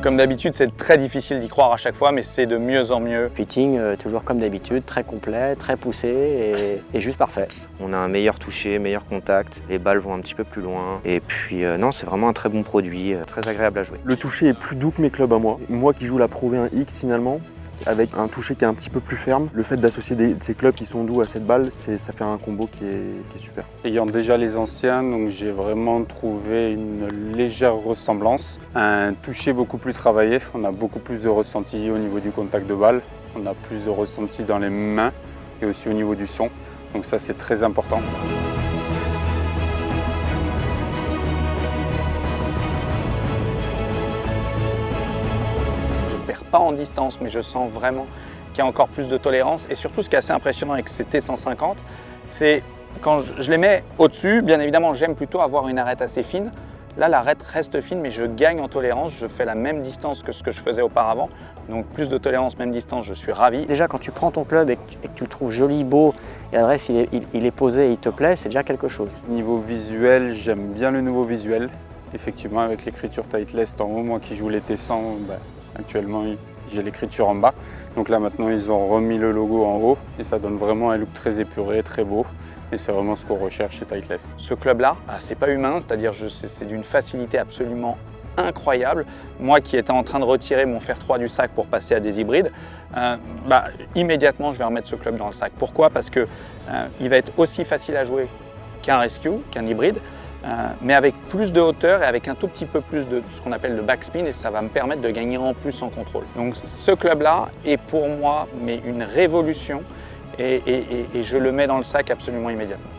Comme d'habitude, c'est très difficile d'y croire à chaque fois, mais c'est de mieux en mieux. Fitting, toujours comme d'habitude, très complet, très poussé et juste parfait. On a un meilleur toucher, meilleur contact, les balles vont un petit peu plus loin. Et puis non, c'est vraiment un très bon produit, très agréable à jouer. Le toucher est plus doux que mes clubs à moi. Moi qui joue la Pro V1X finalement, avec un toucher qui est un petit peu plus ferme, le fait d'associer ces clubs qui sont doux à cette balle, ça fait un combo qui est super. Ayant déjà les anciens, donc j'ai vraiment trouvé une légère ressemblance. Un toucher beaucoup plus travaillé, on a beaucoup plus de ressenti au niveau du contact de balle, on a plus de ressenti dans les mains et aussi au niveau du son. Donc ça c'est très important. Pas en distance, mais je sens vraiment qu'il y a encore plus de tolérance. Et surtout, ce qui est assez impressionnant avec ces T150, c'est quand je les mets au-dessus, bien évidemment, j'aime plutôt avoir une arête assez fine. Là, l'arête reste fine, mais je gagne en tolérance. Je fais la même distance que ce que je faisais auparavant. Donc, plus de tolérance, même distance, je suis ravi. Déjà, quand tu prends ton club et que tu le trouves joli, beau, et l'adresse, il est posé et il te plaît, c'est déjà quelque chose. Niveau visuel, j'aime bien le nouveau visuel. Effectivement, avec l'écriture Titleist en haut, moi qui joue les T100, actuellement, j'ai l'écriture en bas. Donc là, maintenant, ils ont remis le logo en haut et ça donne vraiment un look très épuré, très beau. Et c'est vraiment ce qu'on recherche chez Titleist. Ce club-là, c'est pas humain, c'est-à-dire c'est d'une facilité absolument incroyable. Moi qui étais en train de retirer mon fer 3 du sac pour passer à des hybrides, immédiatement, je vais remettre ce club dans le sac. Pourquoi? Parce que il va être aussi facile à jouer qu'un rescue, qu'un hybride. Mais avec plus de hauteur et avec un tout petit peu plus de ce qu'on appelle le backspin, et ça va me permettre de gagner en plus en contrôle. Donc ce club-là est pour moi une révolution et je le mets dans le sac absolument immédiatement.